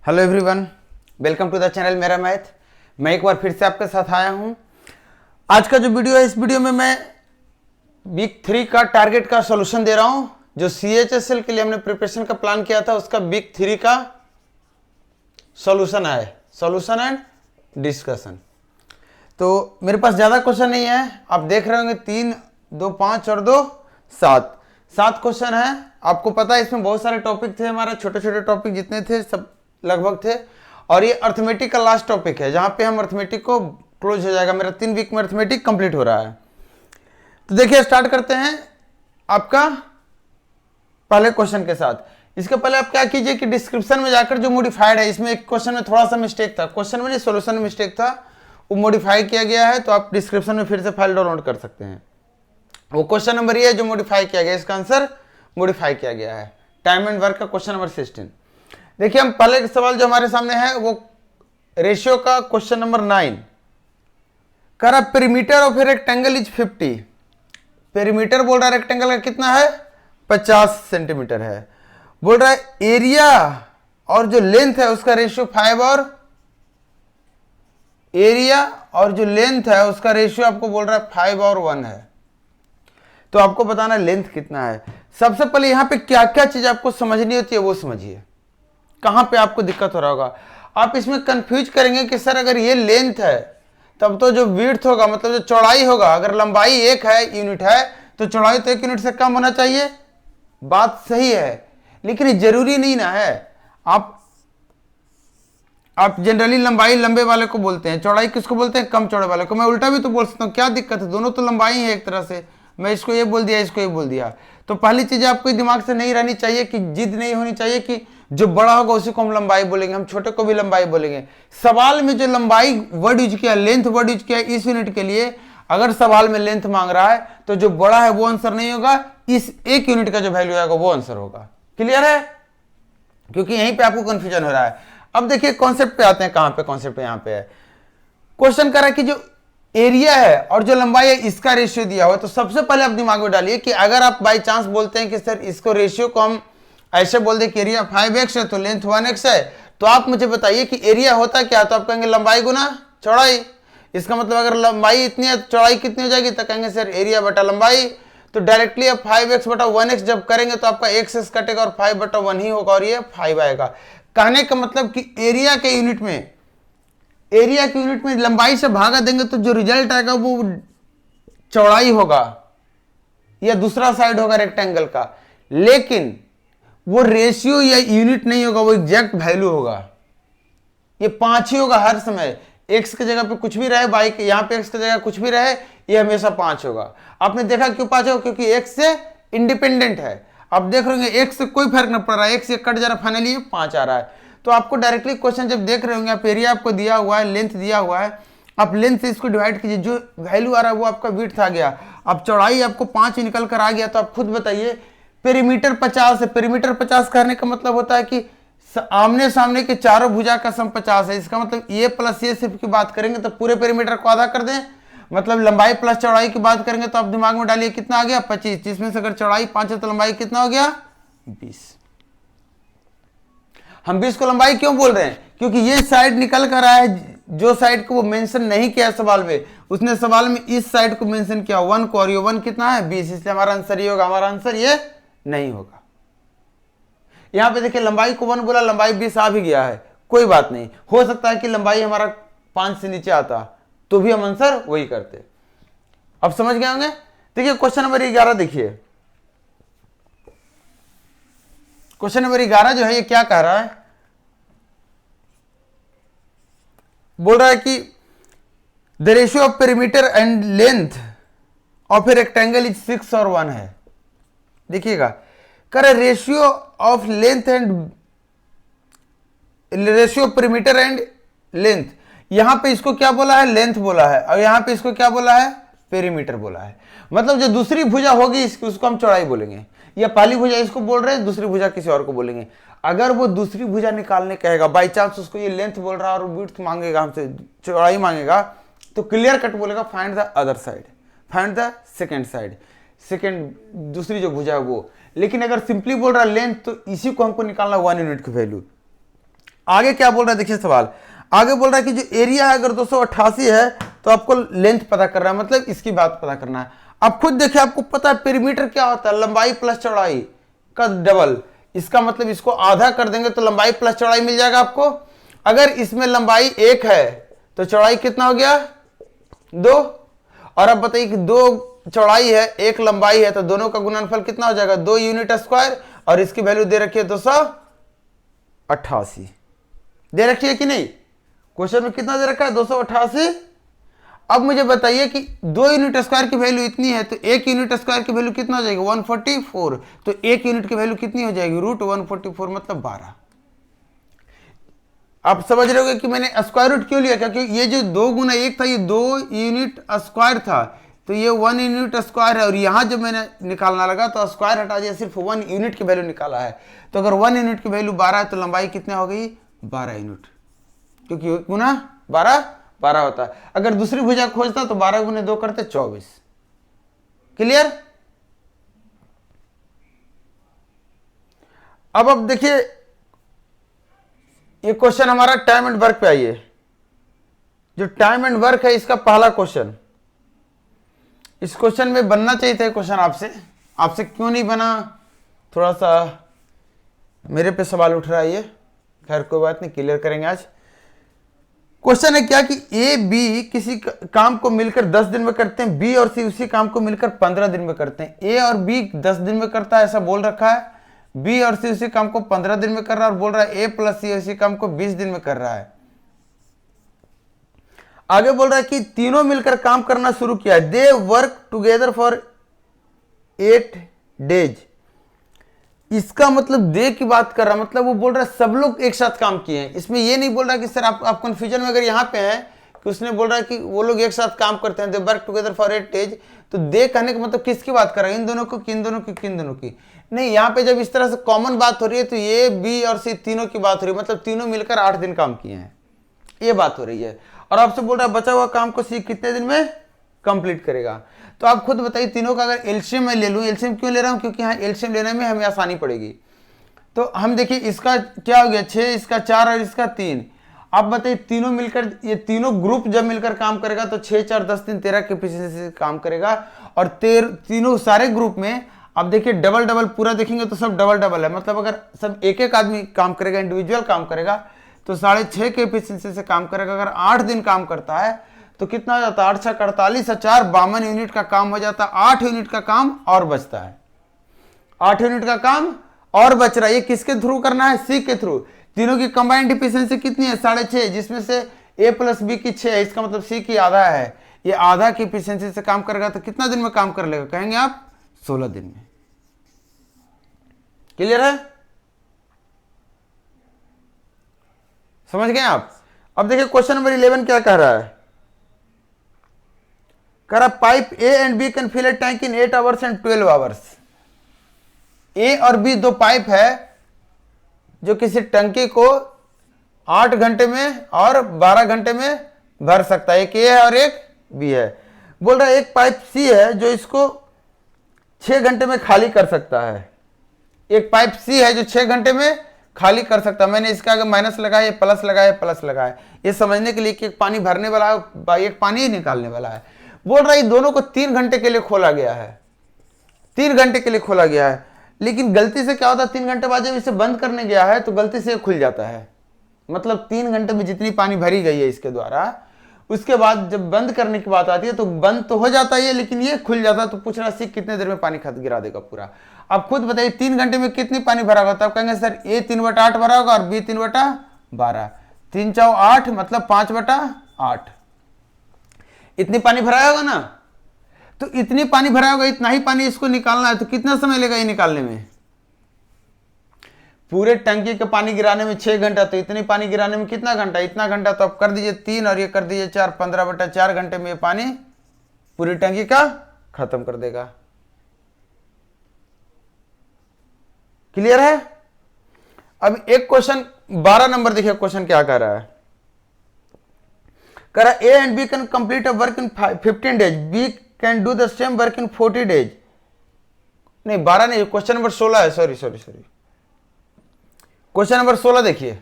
Hello everyone, welcome to the channel मेरा maths. मैं एक बार फिर से आपके साथ आया हूं। आज का जो वीडियो है, इस वीडियो में मैं वीक 3 का टारगेट का सॉल्यूशन दे रहा हूं। जो CHSL के लिए हमने प्रिपरेशन का प्लान किया था, उसका वीक 3 का सॉल्यूशन है, सॉल्यूशन एंड डिस्कशन। तो मेरे पास ज़्यादा क्वेश्चन नहीं है, आप देख रहे होंगे 3, 2, 5 और 2, 7 क्वेश्चन है। आपको पता है इसमें बहुत सारे टॉपिक थे, हमारा छोटे छोटे टॉपिक जितने थे सब लगभग थे। और ये अर्थमेटिक का लास्ट टॉपिक है, जहां पे हम अर्थमेटिक को क्लोज हो जाएगा। मेरा 3 वीक में अर्थमेटिक कंप्लीट हो रहा है। तो देखिए, स्टार्ट करते हैं आपका पहले क्वेश्चन के साथ। इसके पहले आप क्या कीजिए कि डिस्क्रिप्शन में जाकर जो मॉडिफाइड है, इसमें एक क्वेश्चन में थोड़ा सा मिस्टेक था, क्वेश्चन में नहीं सोल्यूशन में मिस्टेक था, वो मॉडिफाई किया गया है। तो आप डिस्क्रिप्शन में फिर से फाइल डाउनलोड कर सकते हैं। वो क्वेश्चन नंबर ये है जो मॉडिफाई किया गया, इसका आंसर मॉडिफाई किया गया है। टाइम एंड वर्क का क्वेश्चन नंबर 16। देखिए, हम पहले सवाल जो हमारे सामने है वो रेशियो का क्वेश्चन नंबर 9 कर रहा। Perimeter of a rectangle is 50। Perimeter बोल रहा है रेक्टेंगल का कितना है, 50 सेंटीमीटर है। बोल रहा है एरिया और जो लेंथ है उसका रेशियो 5 और एरिया और जो लेंथ है उसका रेशियो आपको बोल रहा है 5 और 1 है। तो आपको बताना लेंथ कितना है। सबसे पहले यहां पे क्या क्या चीज आपको समझनी होती है वो समझिए, कहां पे आपको दिक्कत हो रहा होगा। आप इसमें कंफ्यूज करेंगे कि सर अगर ये लेंथ है तब तो जो विड्थ होगा, मतलब जो चौड़ाई होगा, अगर लंबाई 1 है यूनिट है तो चौड़ाई तो 1 यूनिट से कम होना चाहिए। बात सही है, लेकिन ये जरूरी नहीं ना है। आप जनरली लंबाई लंबे वाले को बोलते हैं, चौड़ाई किसको बोलते हैं, कम चौड़े वाले को। मैं उल्टा भी तो बोल सकता हूँ, क्या दिक्कत है, दोनों तो लंबाई है एक तरह से। मैं इसको ये बोल दिया, इसको ये बोल दिया। तो पहली चीज आपको दिमाग से नहीं रहनी चाहिए कि जिद नहीं होनी चाहिए कि जो बड़ा होगा उसी को हम लंबाई बोलेंगे, हम छोटे को भी लंबाई बोलेंगे। सवाल में जो लंबाई वर्ड यूज किया, लेंथ वर्ड यूज किया इस यूनिट के लिए, अगर सवाल में लेंथ मांग रहा है तो जो बड़ा है वो आंसर नहीं होगा, इस 1 यूनिट का जो वैल्यू आएगा वो आंसर होगा। क्लियर है? क्योंकि यहीं पे आपको कंफ्यूजन हो रहा है। अब देखिए कॉन्सेप्ट पे आते हैं, कहां पे कॉन्सेप्ट यहां पे है। क्वेश्चन कर रहा है कि जो एरिया है और जो लंबाई है इसका रेशियो दिया हुआ है। तो सबसे पहले आप दिमाग में डालिए कि अगर आप बाई चांस बोलते हैं कि सर इसको रेशियो को हम ऐसे बोल दे कि एरिया 5x है तो लेंथ 1x है, तो आप मुझे बताइए कि एरिया होता क्या। तो आप कहेंगे लंबाई गुना चौड़ाई। इसका मतलब अगर लंबाई इतनी है चौड़ाई कितनी हो जाएगी, तो कहेंगे सर एरिया बटा लंबाई। तो डायरेक्टली आप 5x बटा 1x जब करेंगे तो आपका x कटेगा और 5 बटा 1 ही होगा और ये 5 आएगा। कहने का मतलब कि एरिया के यूनिट में लंबाई से भागा देंगे तो जो रिजल्ट आएगा वो चौड़ाई होगा या दूसरा साइड होगा रेक्टेंगल का, लेकिन वो रेशियो या यूनिट नहीं होगा, वो एग्जैक्ट वैल्यू होगा। ये 5 ही होगा हर समय। x की जगह पे कुछ भी रहे, y के यहां पे x की जगह कुछ भी रहे, ये हमेशा 5 होगा। आपने देखा क्यों 5 होगा, क्योंकि x से इंडिपेंडेंट है। आप देख रहे होंगे x से कोई फर्क नहीं पड़ रहा है, x से कट जा रहा, फाइनली 5 आ रहा है। तो आपको डायरेक्टली क्वेश्चन जब देख रहे होंगे, आप एरिया आपको दिया हुआ है, लेंथ दिया हुआ है, आप लेंथ से इसको डिवाइड कीजिए, जो वैल्यू आ रहा है वो आपका विड्थ आ गया। अब चौड़ाई आपको 5 निकल कर आ गया। तो आप खुद बताइए, पेरीमीटर 50 है। पेरीमीटर 50 करने का मतलब होता है कि आमने सामने के चारों भुजा का सम 50 है। इसका मतलब ये प्लस ये सिर्फ की बात करेंगे तो पूरे पेरीमीटर को आधा कर दें, मतलब लंबाई प्लस चौड़ाई की बात करेंगे तो आप दिमाग में डालिए कितना आ गया, 25। जिसमें से अगर चौड़ाई 5 है तो लंबाई कितना हो गया, 20। हम 20 को लंबाई क्यों बोल रहे हैं, क्योंकि ये साइड निकल कर आया है, जो साइड को वो मेंशन नहीं किया सवाल में, उसने सवाल में इस साइड को मेंशन किया 1 को, और ये 1 कितना है, 20। इसलिए हमारा आंसर ये होगा, हमारा आंसर ये नहीं होगा। यहां पे देखिए लंबाई को 1 बोला, लंबाई 20 आ भी गया है, कोई बात नहीं। हो सकता है कि लंबाई हमारा 5 से नीचे आता तो भी हम आंसर वही करते। अब समझ गए होंगे। देखिए क्वेश्चन नंबर 11 देखिए। क्वेश्चन नंबर 11 जो है ये क्या कह रहा है, बोल रहा है कि the ratio of perimeter and length of a rectangle is 6 और 1 है। देखिएगा, कर ratio of length and ratio of perimeter and length. यहां पे इसको क्या बोला है, लेंथ बोला है, और यहां पे इसको क्या बोला है, पेरीमीटर बोला है। मतलब जो दूसरी भुजा होगी उसको हम चौड़ाई बोलेंगे, या पहली भुजा इसको बोल रहे हैं, दूसरी भुजा किसी और को बोलेंगे। अगर वो दूसरी भुजा निकालने कहेगा, बाई चांस उसको ये लेंथ बोल रहा है और विड्थ मांगेगा हमसे, चौड़ाई मांगेगा, तो क्लियर कट बोलेगा find the other side, find the second side, second दूसरी जो भुजा है वो। लेकिन अगर सिंपली बोल रहा है लेंथ, तो इसी को हमको निकालना 1 यूनिट की वैल्यू। आगे क्या बोल रहा है, देखिए सवाल आगे बोल रहा है कि जो एरिया है अगर 288 है तो आपको लेंथ पता करना है, मतलब इसकी बात पता करना है। अब खुद देखिए, आपको पता है पेरीमीटर क्या होता है, लंबाई प्लस चौड़ाई का डबल। इसका मतलब इसको आधा कर देंगे तो लंबाई प्लस चौड़ाई मिल जाएगा आपको। अगर इसमें लंबाई 1 है तो चौड़ाई कितना हो गया, 2। और अब बताइए कि 2 चौड़ाई है 1 लंबाई है तो दोनों का गुणनफल कितना हो जाएगा, 2 यूनिट स्क्वायर। और इसकी वैल्यू दे रखी है 288 दे रखी है कि नहीं, क्वेश्चन में कितना दे रखा है, 288। अब मुझे बताइए कि 2 यूनिट स्क्वायर की वैल्यू इतनी है तो 1 यूनिट स्क्वायर की वैल्यू कितना हो जाएगी, 144। तो 1 यूनिट की वैल्यू कितनी हो जाएगी, √144 मतलब 12। आप समझ रहे होगे कि मैंने स्क्वायर रूट क्यों लिया, क्योंकि ये जो 2 गुना 1 था ये 2 यूनिट स्क्वायर था, तो ये 1 यूनिट स्क्वायर है। और यहां जब मैंने निकालना लगा तो स्क्वायर हटा दिया, सिर्फ 1 यूनिट की वैल्यू निकाला है। तो अगर 1 यूनिट की वैल्यू 12 है तो लंबाई कितनी हो गई, 12 यूनिट, क्योंकि गुना 12 होता है। अगर दूसरी भुजा खोजता तो 12 गुने 2 करते 24। क्लियर। अब देखिए ये क्वेश्चन हमारा टाइम एंड वर्क पे आइए। जो टाइम एंड वर्क है इसका पहला क्वेश्चन, इस क्वेश्चन में बनना चाहिए था क्वेश्चन आपसे क्यों नहीं बना, थोड़ा सा मेरे पे सवाल उठ रहा है ये, खैर कोई बात नहीं, क्लियर करेंगे आज। क्वेश्चन है क्या कि ए बी किसी काम को मिलकर 10 दिन में करते हैं, बी और सी उसी काम को मिलकर 15 दिन में करते हैं। ए और बी 10 दिन में करता है ऐसा बोल रखा है, बी और सी उसी काम को 15 दिन में कर रहा है, और बोल रहा है ए प्लस सी उसी काम को 20 दिन में कर रहा है। आगे बोल रहा है कि तीनों मिलकर काम करना शुरू किया, they work together for 8 days. इसका मतलब दे की बात कर रहा है, मतलब वो बोल रहा है सब लोग एक साथ काम किए हैं। इसमें ये नहीं बोल रहा कि सर आप कंफ्यूजन में अगर यहाँ पे हैं कि उसने बोल रहा है कि वो लोग एक साथ काम करते हैं, they work together for 8 days, तो दे कहने का मतलब किसकी बात कर रहा है, इन दोनों को, किन दोनों की, किन दोनों की नहीं। यहाँ पे जब इस तरह से कॉमन बात हो रही है तो ये बी और सी तीनों की बात हो रही है, मतलब तीनों मिलकर 8 दिन काम किए हैं, ये बात हो रही है। और आपसे बोल रहा है बचा हुआ काम को सी कितने दिन में कंप्लीट करेगा। तो आप खुद बताइए, तीनों का अगर एलसीएम मैं ले लूं, एलसीएम क्यों ले रहा हूं, क्योंकि यहाँ एलसीएम लेने में हमें आसानी पड़ेगी। तो हम देखिए इसका क्या हो गया 6, इसका 4 और इसका 3। आप बताइए तीनों मिलकर, ये तीनों ग्रुप जब मिलकर काम करेगा तो 6 4 10 3 13 के एफिशिएंसी से काम करेगा। और तीनों सारे ग्रुप में आप देखिए डबल डबल पूरा देखेंगे तो सब डबल डबल है, मतलब अगर सब एक एक आदमी काम करेगा, इंडिविजुअल काम करेगा तो 6.5 के एफिशिएंसी से काम करेगा। अगर 8 दिन काम करता है तो कितना हो जाता है, 8 6 48 और 4 52 यूनिट का काम हो जाता है। 8 यूनिट का काम और बचता है, 8 यूनिट का काम और बच रहा है। ये किसके थ्रू करना है, सी के थ्रू। तीनों की कंबाइंड एफिशिएंसी कितनी है, 6.5, जिसमें से ए प्लस बी की 6 है, इसका मतलब सी की आधा है। ये आधा की एफिशिएंसी से काम करेगा तो कितना दिन में काम कर लेगा, कहेंगे आप 16 दिन में। क्लियर है, समझ गए आप। अब देखिए क्वेश्चन नंबर 11 क्या कह रहा है, कह रहा pipe A and B can fill a tank in 8 hours and 12 hours. A और बी दो पाइप है जो किसी टंकी को 8 घंटे में और 12 घंटे में भर सकता है। एक ए है और एक बी है। बोल रहा है एक पाइप सी है जो इसको 6 घंटे में खाली कर सकता है। एक पाइप सी है जो 6 घंटे में खाली कर सकता है। मैंने इसका अगर माइनस लगाया, प्लस लगाया, प्लस लगाया, ये समझने के लिए कि एक पानी भरने वाला है, एक पानी ही निकालने वाला है। बोल रहा है दोनों को 3 घंटे के लिए खोला गया है, 3 घंटे के लिए खोला गया है। लेकिन गलती से क्या होता है, 3 घंटे बाद जब इसे बंद करने गया है तो गलती से खुल जाता है। मतलब 3 घंटे में जितनी पानी भरी गई है इसके द्वारा, उसके बाद जब बंद करने की बात आती है तो बंद तो हो जाता है लेकिन ये खुल जाता है। तो पूछ रहा है कितने देर में पानी गिरा देगा पूरा। आप खुद बताइए 3 घंटे में कितनी पानी भरा होगा। तो आप कहेंगे सर ए 3/8 भरा होगा और बी 3/12, 3 4 8 मतलब 5/8, इतनी पानी भराया होगा ना। तो इतनी पानी भरा होगा, इतना ही पानी इसको निकालना है। तो कितना समय लगेगा ये निकालने में, पूरे टंकी के पानी गिराने में 6 घंटा, तो इतनी पानी गिराने में कितना घंटा, इतना घंटा। तो आप कर दीजिए 3 और ये कर दीजिए 4, 15/4 घंटे में ये पानी पूरी टंकी का खत्म कर देगा। क्लियर है। अब एक क्वेश्चन 12 नंबर देखिए, क्वेश्चन क्या कर रहा है, कह रहा A and B can complete a work in 15 days, B can do the same work in 40 days. नहीं 12 नहीं, क्वेश्चन नंबर 16 है, सॉरी। क्वेश्चन नंबर 16 देखिए,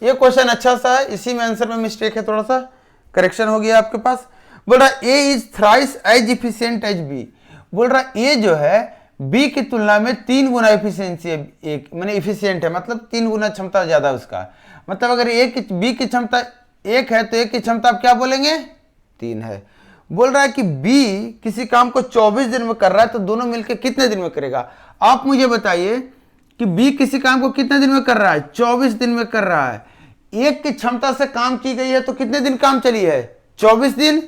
ये क्वेश्चन अच्छा सा है, इसी में आंसर में मिस्टेक है, थोड़ा सा करेक्शन हो गया आपके पास। बोल रहा A is thrice as efficient as B. बोल रहा ए जो है बी की तुलना में 3 गुना इफिशियंसी है, एक मैंने इफिशियंट है मतलब 3 गुना क्षमता ज्यादा उसका। मतलब अगर बी की क्षमता 1 है तो ए की क्षमता आप क्या बोलेंगे 3 है। बोल रहा है कि बी किसी काम को 24 दिन में कर रहा है तो दोनों मिलकर कितने दिन में करेगा। आप मुझे बताइए कि बी किसी काम को कितने दिन में कर रहा है, 24 दिन में कर रहा है। एक की क्षमता से काम की गई है तो कितने दिन काम चली है, 24 दिन।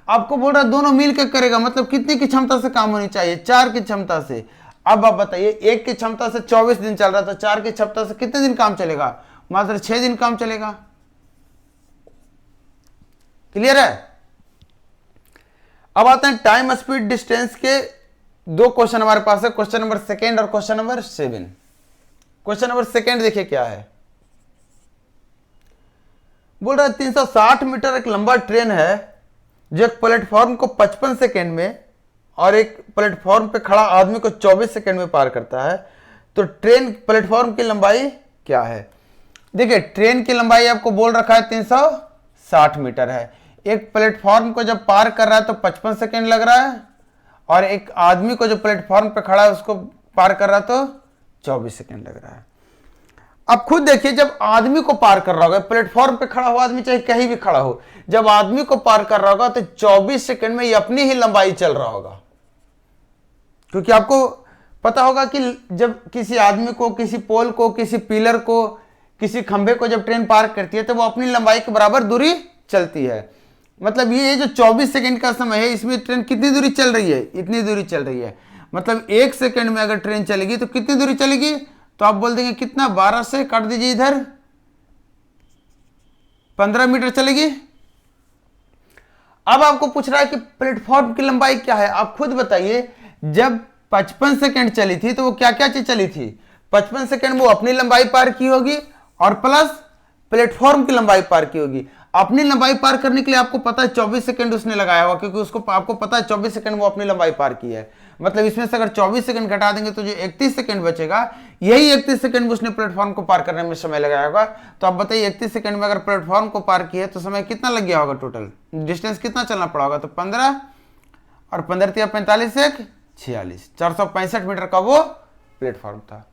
आपको बोल रहा है दोनों मिलकर करेगा, मतलब कितनी की क्षमता से काम होनी चाहिए, 4 की क्षमता से। अब आप बताइए एक की क्षमता से 24 दिन चल रहा था, 4 की क्षमता से कितने दिन काम चलेगा, मात्र 6 दिन काम चलेगा। क्लियर है। अब आते हैं टाइम स्पीड डिस्टेंस के 2 क्वेश्चन हमारे पास है, क्वेश्चन नंबर 2 और क्वेश्चन नंबर 7। क्वेश्चन नंबर 2 देखिए क्या है। बोल रहा है 360 मीटर एक लंबा ट्रेन है जो एक प्लेटफॉर्म को 55 सेकेंड में और एक प्लेटफॉर्म पे खड़ा आदमी को 24 सेकेंड में पार करता है, तो ट्रेन प्लेटफॉर्म की लंबाई क्या है। देखिए ट्रेन की लंबाई आपको बोल रखा है 360 मीटर है। एक प्लेटफॉर्म को जब पार कर रहा है तो 55 सेकेंड लग रहा है, और एक आदमी को जो प्लेटफॉर्म पे खड़ा है उसको पार कर रहा है तो 24 सेकेंड लग रहा है। अब खुद देखिए जब आदमी को पार कर रहा होगा, प्लेटफॉर्म पे खड़ा हुआ आदमी चाहे कहीं भी खड़ा हो, जब आदमी को पार कर रहा होगा तो 24 सेकेंड में ये अपनी ही लंबाई चल रहा होगा। क्योंकि आपको पता होगा कि जब किसी आदमी को, किसी पोल को, किसी पिलर को, किसी खंभे को जब ट्रेन पार करती है तो वो अपनी लंबाई के बराबर दूरी चलती है। मतलब ये जो 24 सेकेंड का समय है इसमें ट्रेन कितनी दूरी चल रही है, इतनी दूरी चल रही है। मतलब 1 सेकेंड में अगर ट्रेन चलेगी तो कितनी दूरी चलेगी, तो आप बोल देंगे कितना, 12 से काट दीजिए इधर, 15 मीटर चलेगी। अब आपको पूछ रहा है कि प्लेटफॉर्म की लंबाई क्या है। आप खुद बताइए जब 55 सेकेंड चली थी तो वो क्या क्या चीज चली थी, 55 सेकेंड में वो अपनी लंबाई पार की होगी और प्लस प्लेटफॉर्म की लंबाई पार की होगी। अपनी लंबाई पार करने के लिए आपको पता है 24 सेकंड उसने लगाया होगा, क्योंकि उसको आपको पता है 24 सेकंड वो अपनी लंबाई पार की है। मतलब इसमें से अगर 24 सेकंड घटा देंगे तो जो 31 सेकंड बचेगा, यही 31 सेकंड में उसने प्लेटफॉर्म को पार करने में समय लगाया होगा। तो आप बताइए 31 सेकंड में अगर प्लेटफॉर्म को पार किया तो समय कितना लग गया होगा, टोटल डिस्टेंस कितना चलना पड़ा होगा, तो 15 और 15 45 से 46, 465 मीटर का वो प्लेटफॉर्म था।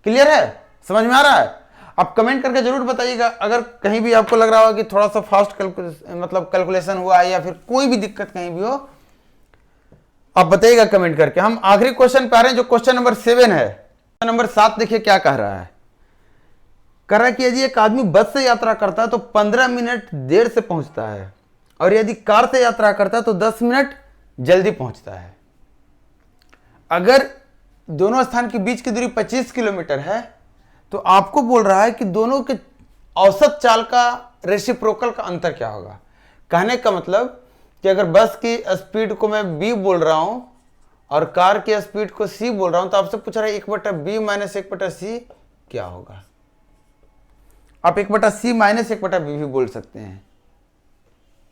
क्लियर है, समझ में आ रहा है। आप कमेंट करके जरूर बताइएगा अगर कहीं भी आपको लग रहा हो कि थोड़ा सा फास्ट कैलकुलेशन हुआ है या फिर कोई भी दिक्कत कहीं भी हो, आप बताइएगा कमेंट करके। हम आखिरी क्वेश्चन पे आ रहे हैं जो क्वेश्चन नंबर 7 है। क्वेश्चन नंबर 7 देखिए क्या कह रहा है। कह रहा है कि यदि एक आदमी बस से यात्रा करता है तो 15 मिनट देर से पहुंचता है, और यदि कार से यात्रा करता है तो 10 मिनट जल्दी पहुंचता है। अगर दोनों स्थान के बीच की दूरी 25 किलोमीटर है तो आपको बोल रहा है कि दोनों के औसत चाल का रेसिप्रोकल का अंतर क्या होगा। कहने का मतलब कि अगर बस की स्पीड को मैं b बोल रहा हूं और कार की स्पीड को c बोल रहा हूं, तो आपसे पूछ रहा है 1/b माइनस 1/c क्या होगा। आप 1/c माइनस 1/b भी बोल सकते हैं,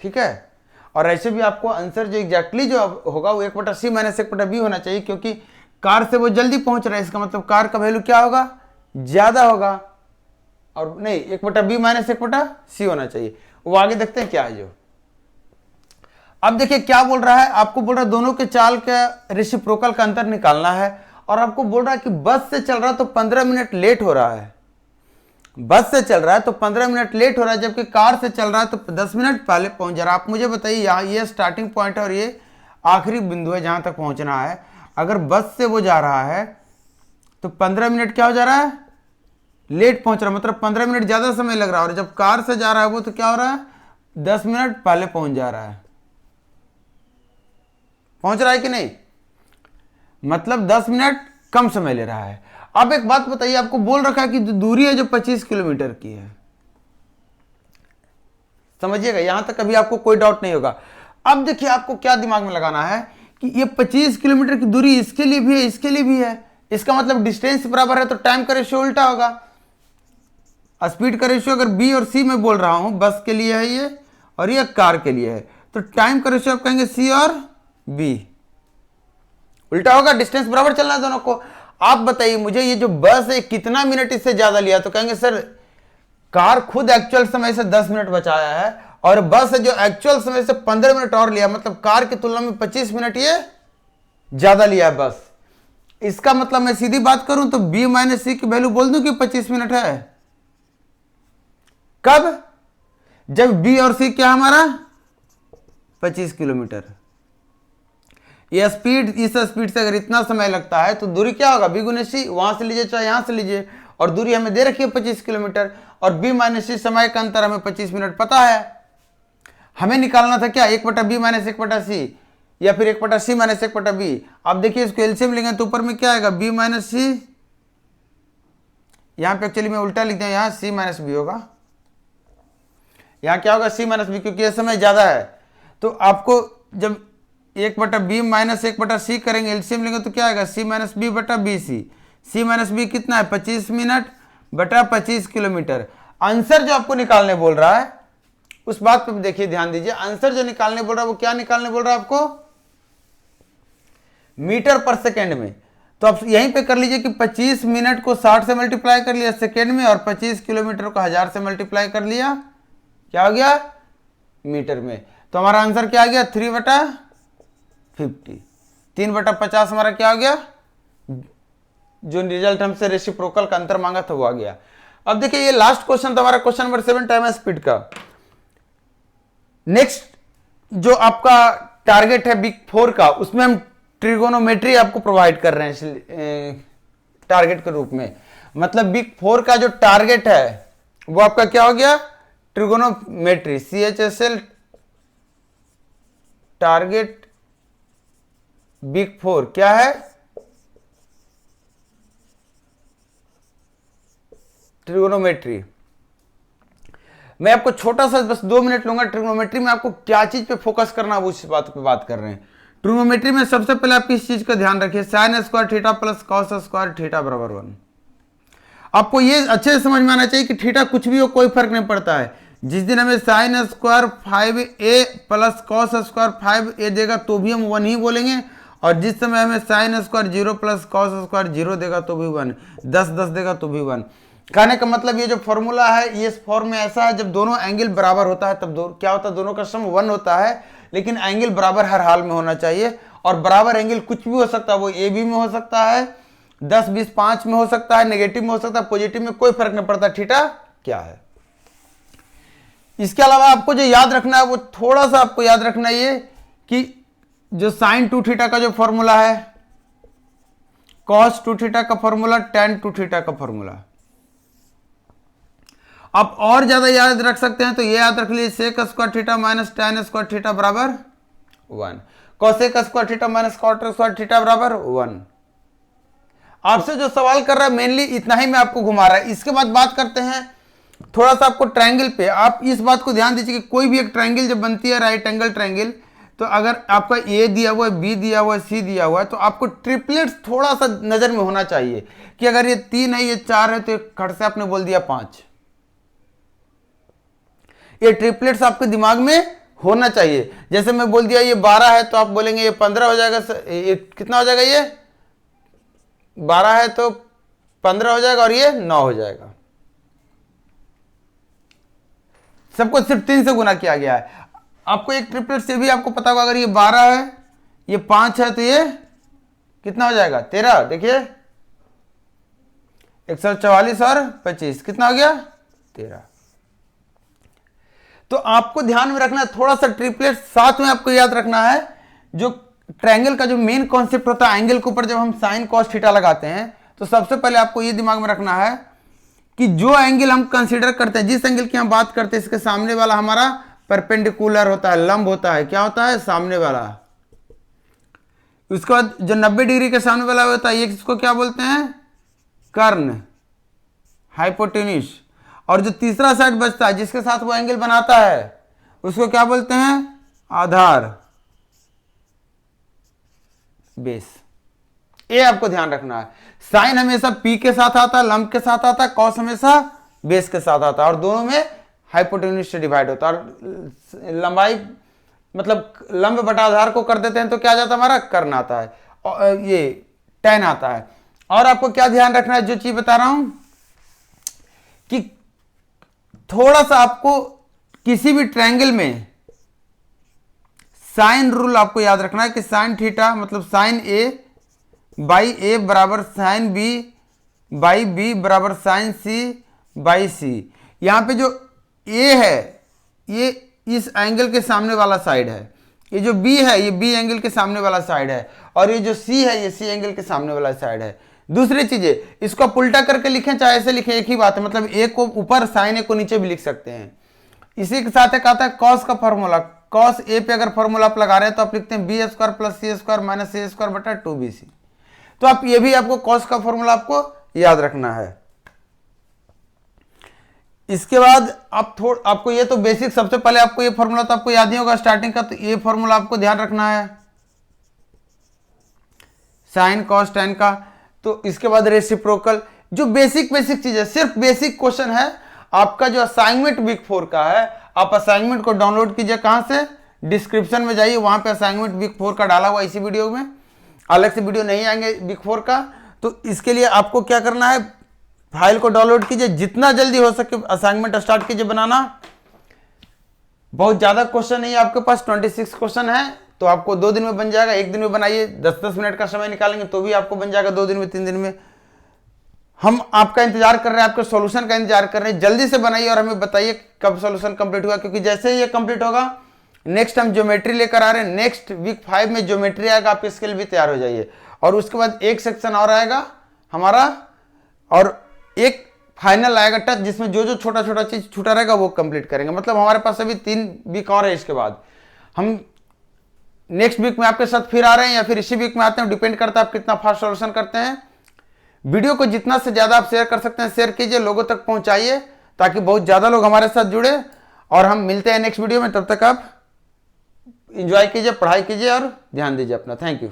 ठीक है। और ऐसे भी आपको आंसर जो एग्जैक्टली जो होगा वो 1/c माइनस 1/b होना चाहिए, क्योंकि कार से वो जल्दी पहुंच रहा है, इसका मतलब कार का वैल्यू क्या होगा, ज्यादा होगा, और नहीं 1/b माइनस 1/c होना चाहिए। वो आगे देखते हैं क्या है जो। अब देखिए क्या बोल रहा है, आपको बोल रहा है दोनों के चाल का रेसिप्रोकल का अंतर निकालना है, और आपको बोल रहा है कि बस से चल रहा है तो 15 मिनट लेट हो रहा है। बस से चल रहा है तो 15 मिनट लेट हो रहा है, जबकि कार से चल रहा है तो 10 मिनट पहले पहुंच जा रहा है। आप मुझे बताइए यहाँ ये स्टार्टिंग पॉइंट है और ये आखिरी बिंदु है जहां तक पहुंचना है। अगर बस से वो जा रहा है तो 15 मिनट क्या हो जा रहा है, लेट पहुंच रहा है, मतलब 15 मिनट ज्यादा समय लग रहा है। और जब कार से जा रहा है वो तो क्या हो रहा है, 10 मिनट पहले पहुंच जा रहा है। पहुंच रहा है कि नहीं, मतलब 10 मिनट कम समय ले रहा है। अब एक बात बताइए, आपको बोल रखा है कि दूरी है जो 25 किलोमीटर की है, समझिएगा, यहां तक अभी आपको कोई डाउट नहीं होगा। अब देखिए आपको क्या दिमाग में लगाना है कि ये 25 किलोमीटर की दूरी इसके लिए भी है, इसके लिए भी है, इसका मतलब डिस्टेंस बराबर है तो टाइम का रेशियो उल्टा होगा। स्पीड का रेशियो अगर b और c में बोल रहा हूं, बस के लिए है ये और ये कार के लिए है, तो टाइम का रेशियो आप कहेंगे c और b, उल्टा होगा, डिस्टेंस बराबर चलना है दोनों को। आप बताइए मुझे ये जो बस है कितना मिनट इससे ज्यादा लिया, तो कहेंगे सर कार खुद एक्चुअल समय से 10 मिनट बचाया है और बस जो एक्चुअल समय से 15 मिनट और लिया, मतलब कार की तुलना में 25 मिनट ये ज्यादा लिया है बस। इसका मतलब मैं सीधी बात करूं तो b माइनस सी की वैल्यू बोल दूं कि 25 मिनट है। कब? जब b और c क्या हमारा 25 किलोमीटर। ये स्पीड, इस स्पीड से अगर इतना समय लगता है तो दूरी क्या होगा b गुने सी, वहां से लीजिए चाहे यहां से लीजिए, और दूरी हमें दे रखी है 25 किलोमीटर और b माइनस सी समय का अंतर हमें 25 मिनट पता है। हमें निकालना था क्या 1/b माइनस 1/c या फिर 1/c माइनस 1/b। अब देखिए इसको एलसीएम लेंगे तो ऊपर में क्या आएगा b माइनस सी, यहां पे एक्चुअली मैं उल्टा लिख दिया, यहां c माइनस b होगा, यहां क्या होगा c माइनस b, क्योंकि यह समय ज्यादा है। तो आपको जब 1/b माइनस 1/c करेंगे, एलसीएम लेंगे तो क्या आएगा c माइनस b बटा bc। c माइनस b कितना है 25 मिनट बटा 25 किलोमीटर। आंसर जो आपको निकालने बोल रहा है उस बात पे देखिए, ध्यान दीजिए। आंसर जो निकालने बोल रहा है वो क्या निकालने बोल रहा है आपको, मीटर पर सेकेंड में। तो आप यहीं पे कर लीजिए कि 25 मिनट को 60 से मल्टीप्लाई कर लिया सेकेंड में और 25 किलोमीटर को 1000 से मल्टीप्लाई कर लिया, क्या हो गया मीटर में। तो हमारा आंसर क्या आ गया 3/50। 3/50 हमारा क्या हो गया, जो रिजल्ट हमसे रेसिप्रोकल का अंतर मांगा था वो आ गया। अब देखिए ये लास्ट क्वेश्चन था हमारा, क्वेश्चन नंबर 7 टाइम है स्पीड का। नेक्स्ट जो आपका टारगेट है बिग 4 का, उसमें हम ट्रिगोनोमेट्री आपको प्रोवाइड कर रहे हैं टारगेट के रूप में। मतलब बिग 4 का जो टारगेट है वो आपका क्या हो गया ट्रिगोनोमेट्री, CHSL टारगेट बिग 4 क्या है ट्रिगोनोमेट्री। मैं आपको छोटा सा बस 2 मिनट लूंगा। ट्रिगोनोमेट्री में आपको क्या चीज पे फोकस करना है वो उस बात पे बात कर रहे हैं। ट्रिगोनोमेट्री में सबसे पहले आप इस चीज का ध्यान रखिए, sine square theta plus cos square theta बराबर 1। आपको ये अच्छे से समझ में आना चाहिए कि थीटा कुछ भी हो कोई फर्क नहीं पड़ता है। जिस दिन हमें sine square 5a plus cos square 5a देगा तो भी हम 1 ही बोलेंगे, और जिस समय हमें sine square 0 plus cos square 0 देगा तो भी 1, 10 देगा तो भी 1। कहने का मतलब ये जो फॉर्मूला है ये इस फॉर्म में ऐसा है, जब दोनों एंगल बराबर होता है तब क्या होता है, दोनों का सम 1 होता है, लेकिन एंगल बराबर हर हाल में होना चाहिए। और बराबर एंगल कुछ भी हो सकता है, वो ए बी में हो सकता है, 10 20 5 में हो सकता है, नेगेटिव में हो सकता है, पॉजिटिव में, कोई फर्क नहीं पड़ता थीटा क्या है। इसके अलावा आपको जो याद रखना है वो थोड़ा सा आपको याद रखना है ये कि जो साइन 2 थीटा का जो फॉर्मूला है, कॉस 2 थीटा का फॉर्मूला, टेन 2 थीटा का फॉर्मूला। आप और ज्यादा याद रख सकते हैं तो ये याद रख लीजिए, sec square theta minus tan square theta बराबर 1, cosec square theta minus cot square theta बराबर 1। आपसे जो सवाल कर रहा है मेनली इतना ही मैं आपको घुमा रहा है। इसके बाद बात करते हैं थोड़ा सा आपको ट्रायंगल पे। आप इस बात को ध्यान दीजिए कि कोई भी एक ट्रायंगल जब बनती है राइट एंगल ट्रायंगल, तो अगर आपका ए दिया हुआ है, बी दिया हुआ है, सी दिया हुआ है, तो आपको ट्रिपलेट्स थोड़ा सा नजर में होना चाहिए कि अगर ये 3 है ये 4 है तो खट से आपने बोल दिया 5। ये ट्रिपलेट्स आपके दिमाग में होना चाहिए। जैसे मैं बोल दिया ये 12 है तो आप बोलेंगे ये 15 हो जाएगा, ये कितना हो जाएगा, ये 12 है तो 15 हो जाएगा और ये 9 हो जाएगा। सबको सिर्फ 3 से गुना किया गया है। आपको एक ट्रिपलेट से भी आपको पता होगा, अगर ये 12 है ये 5 है तो ये कितना हो जाएगा 13। देखिए 144 और 25 कितना हो गया 13। तो आपको ध्यान में रखना है थोड़ा सा ट्रिपलेट, साथ में आपको याद रखना है जो ट्रायंगल का जो मेन कॉन्सेप्ट होता है, एंगल के ऊपर जब हम साइन कॉस थीटा लगाते हैं तो सबसे पहले आपको ये दिमाग में रखना है कि जो एंगल हम कंसीडर करते हैं, जिस एंगल की हम बात करते हैं, इसके सामने वाला हमारा परपेंडिकुलर होता है, लंब होता है। क्या होता है सामने वाला। उसके बाद जो 90 डिग्री के सामने वाला होता है ये इसको क्या बोलते हैं कर्ण, हाइपोटेन्यूज। और जो तीसरा साइड बचता है जिसके साथ वो एंगल बनाता है उसको क्या बोलते हैं आधार, बेस। ये आपको ध्यान रखना है। साइन हमेशा पी के साथ आता है, लंब के साथ आता है, कॉस हमेशा बेस के साथ आता है, और दोनों में हाइपोटेन्यूज से डिवाइड होता है। और लंबाई मतलब लंब बटा आधार को कर देते हैं तो क्या आ जाता है हमारा कर्ण आता है, और ये टेन आता है। और आपको क्या ध्यान रखना है, जो चीज बता रहा हूं कि थोड़ा सा आपको किसी भी ट्रायंगल में साइन रूल आपको याद रखना है कि साइन थीटा मतलब साइन ए बाई ए बराबर साइन बी बाई बी बराबर साइन सी बाई सी। यहां पे जो ए है ये इस एंगल के सामने वाला साइड है, ये जो बी है ये बी एंगल के सामने वाला साइड है, और ये जो सी है ये सी एंगल के सामने वाला साइड है। दूसरी चीजें, इसको आप उल्टा करके लिखें चाहे ऐसे लिखें एक ही बात है, मतलब ए को ऊपर साइन ए को नीचे भी लिख सकते हैं। इसी के साथ एक आता है कॉस का फॉर्मूला। कॉस ए पे अगर फॉर्मूला आप लगा रहे हैं तो आप लिखते हैं बी स्क्वायर प्लस सी स्क्वायर माइनस ए स्क्वायर बटा 2bc। तो आप ये भी आपको कॉस का फॉर्मूला आपको याद रखना है। इसके बाद आपको ये तो बेसिक, सबसे पहले आपको ये फॉर्मूला तो आपको याद ही होगा स्टार्टिंग का, तो ये फॉर्मूला आपको ध्यान रखना है साइन कॉस टेन का। तो इसके बाद रेसिप्रोकल, जो बेसिक चीज है, सिर्फ बेसिक क्वेश्चन है। आपका जो असाइनमेंट वीक 4 का है, आप असाइनमेंट को डाउनलोड कीजिए। कहां से? डिस्क्रिप्शन में जाइए, वहां पे असाइनमेंट वीक 4 का डाला हुआ इसी वीडियो में, अलग से वीडियो नहीं आएंगे वीक 4 का। तो इसके लिए आपको क्या करना है, फाइल को डाउनलोड कीजिए, जितना जल्दी हो सके असाइनमेंट स्टार्ट कीजिए बनाना। बहुत ज्यादा क्वेश्चन नहीं है आपके पास, 26 क्वेश्चन है, तो आपको 2 दिन में बन जाएगा। 1 दिन में बनाइए, 10-10 मिनट का समय निकालेंगे तो भी आपको बन जाएगा 2 दिन में, 3 दिन में। हम आपका इंतजार कर रहे हैं, आपके सॉल्यूशन का इंतजार कर रहे हैं। जल्दी से बनाइए और हमें बताइए कब सॉल्यूशन कंप्लीट हुआ, क्योंकि जैसे ही ये कंप्लीट होगा नेक्स्ट हम ज्योमेट्री लेकर आ रहे हैं। नेक्स्ट वीक 5 में ज्योमेट्री आएगा, आप इसके लिए भी तैयार हो जाइए। और उसके बाद एक सेक्शन और आएगा हमारा, और एक फाइनल आएगा टच, जिसमें जो छोटा छोटा चीज छूटा रहेगा वो कंप्लीट करेंगे। मतलब हमारे पास अभी 3 वीक और है। इसके बाद हम नेक्स्ट वीक में आपके साथ फिर आ रहे हैं या फिर इसी वीक में आते हैं, डिपेंड करता है आप कितना फास्ट सॉल्यूशन करते हैं। वीडियो को जितना से ज्यादा आप शेयर कर सकते हैं शेयर कीजिए, लोगों तक पहुंचाइए, ताकि बहुत ज्यादा लोग हमारे साथ जुड़े। और हम मिलते हैं नेक्स्ट वीडियो में, तब तक आप एंजॉय कीजिए, पढ़ाई कीजिए और ध्यान दीजिए अपना। Thank you.